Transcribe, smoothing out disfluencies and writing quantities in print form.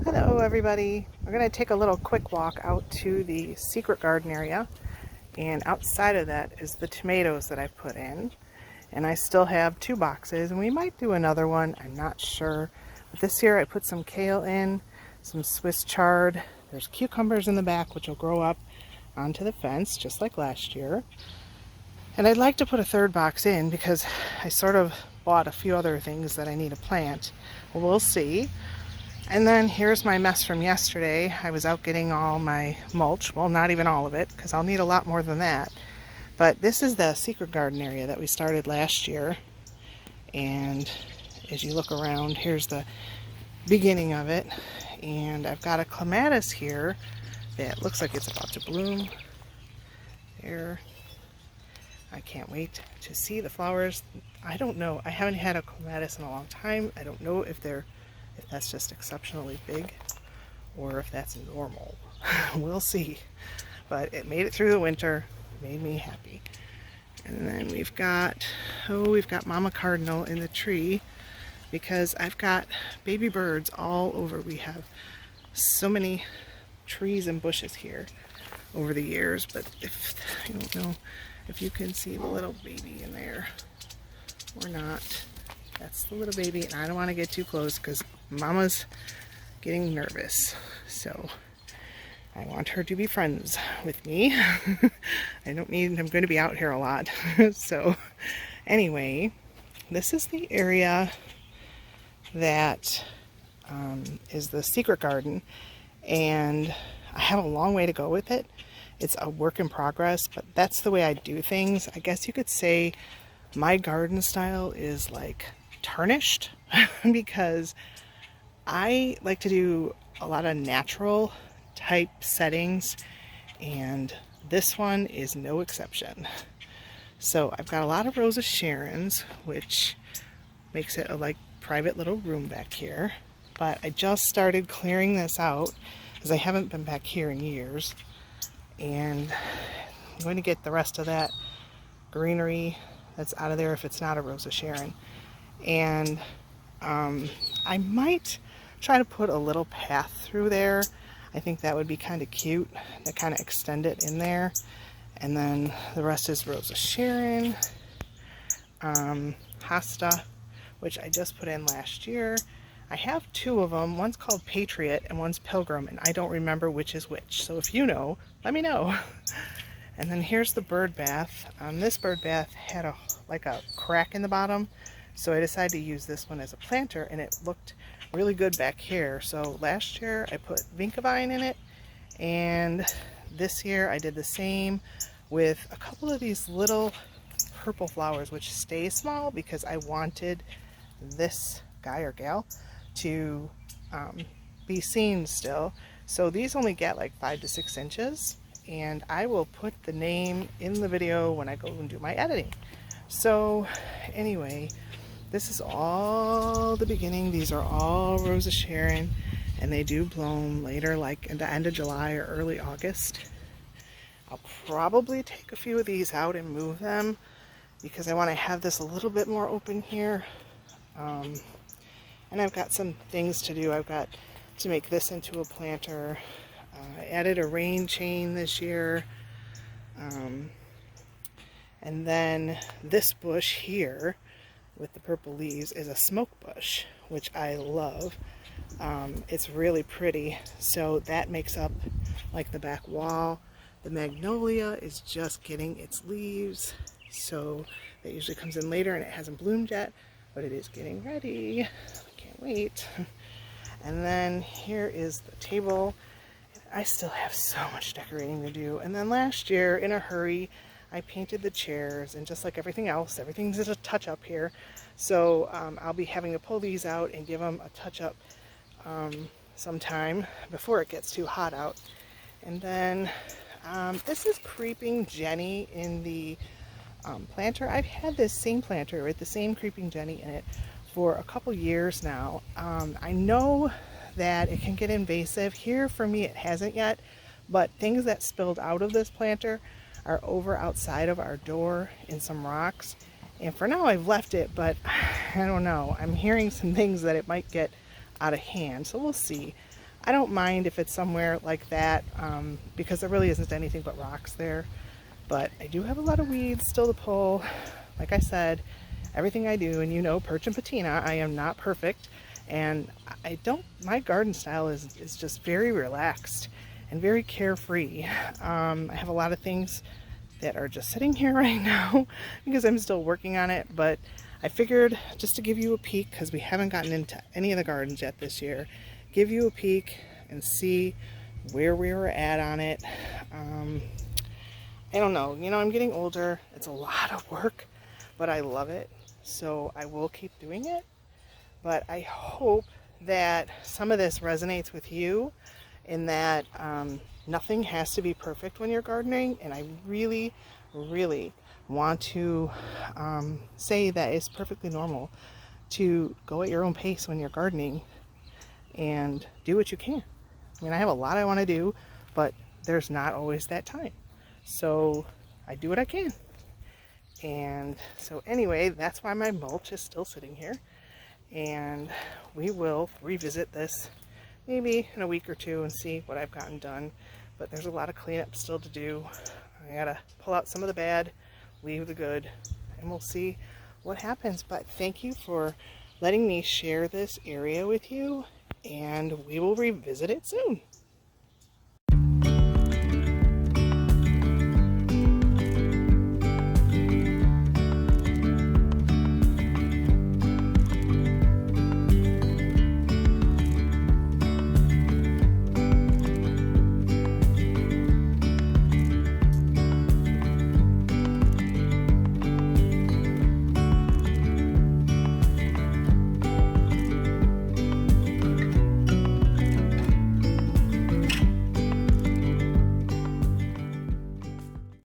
Hello everybody. We're going to take a little quick walk out to the secret garden area, and outside of that is the tomatoes that I've put in, and I still have 2 boxes and we might do another one, I'm not sure. But this year I put some kale in, some Swiss chard, there's cucumbers in the back which will grow up onto the fence just like last year. And I'd like to put a 3rd box in because I sort of bought a few other things that I need to plant. Well, we'll see. And then here's my mess from yesterday. I was out getting all my mulch. Well, not even all of it, because I'll need a lot more than that. But this is the secret garden area that we started last year. And as you look around, here's the beginning of it. And I've got a clematis here that looks like it's about to bloom. There. I can't wait to see the flowers. I don't know. I haven't had a clematis in a long time. I don't know if that's just exceptionally big or if that's normal. We'll see. But it made it through the winter, made me happy. And then we've got Mama Cardinal in the tree because I've got baby birds all over. We have so many trees and bushes here over the years, but I don't know if you can see the little baby in there or not. That's the little baby, and I don't want to get too close because Mama's getting nervous. So I want her to be friends with me. I'm going to be out here a lot. So anyway, this is the area that is the secret garden, and I have a long way to go with it. It's a work in progress, but that's the way I do things. I guess you could say my garden style is like tarnished because I like to do a lot of natural type settings, and this one is no exception. So I've got a lot of Rose of Sharon's, which makes it a like private little room back here, but I just started clearing this out because I haven't been back here in years, and I'm going to get the rest of that greenery that's out of there if it's not a Rose of Sharon. And I might try to put a little path through there. I think that would be kind of cute to kind of extend it in there. And then the rest is Rose of Sharon, Hosta, which I just put in last year. I have 2 of them. One's called Patriot and one's Pilgrim, and I don't remember which is which. So if you know, let me know. And then here's the bird bath. This bird bath had a crack in the bottom, so I decided to use this one as a planter, and it looked really good back here. So last year I put Vinkavine in it, and this year I did the same with a couple of these little purple flowers, which stay small because I wanted this guy or gal to be seen still. So these only get like 5 to 6 inches, and I will put the name in the video when I go and do my editing. So anyway, this is all the beginning. These are all Rose of Sharon, and they do bloom later, like in the end of July or early August. I'll probably take a few of these out and move them because I want to have this a little bit more open here. And I've got some things to do. I've got to make this into a planter. I added a rain chain this year. And then this bush here with the purple leaves is a smoke bush, which I love. It's really pretty. So that makes up like the back wall. The magnolia is just getting its leaves. So that usually comes in later and it hasn't bloomed yet, but it is getting ready. I can't wait. And then here is the table. I still have so much decorating to do. And then last year, in a hurry, I painted the chairs, and just like everything else, everything's a touch-up here. So I'll be having to pull these out and give them a touch-up sometime before it gets too hot out. And then this is Creeping Jenny in the planter. I've had this same planter with the same Creeping Jenny in it for a couple years now. I know that it can get invasive. Here for me it hasn't yet, but things that spilled out of this planter are over outside of our door in some rocks, and for now I've left it, but I don't know, I'm hearing some things that it might get out of hand, so we'll see. I don't mind if it's somewhere like that, because there really isn't anything but rocks there. But I do have a lot of weeds still to pull. Like I said, everything I do, and you know, Perch and Patina, I am not perfect. And my garden style is just very relaxed and very carefree. I have a lot of things that are just sitting here right now because I'm still working on it, but I figured just to give you a peek, because we haven't gotten into any of the gardens yet this year, give you a peek and see where we were at on it. I don't know, you know, I'm getting older. It's a lot of work, but I love it, so I will keep doing it. But I hope that some of this resonates with you, in that nothing has to be perfect when you're gardening, and I really, really want to say that it's perfectly normal to go at your own pace when you're gardening and do what you can. I mean, I have a lot I want to do, but there's not always that time. So I do what I can. And so anyway, that's why my mulch is still sitting here. And we will revisit this maybe in a week or two and see what I've gotten done. But there's a lot of cleanup still to do. I gotta pull out some of the bad, leave the good, and we'll see what happens. But thank you for letting me share this area with you, and we will revisit it soon.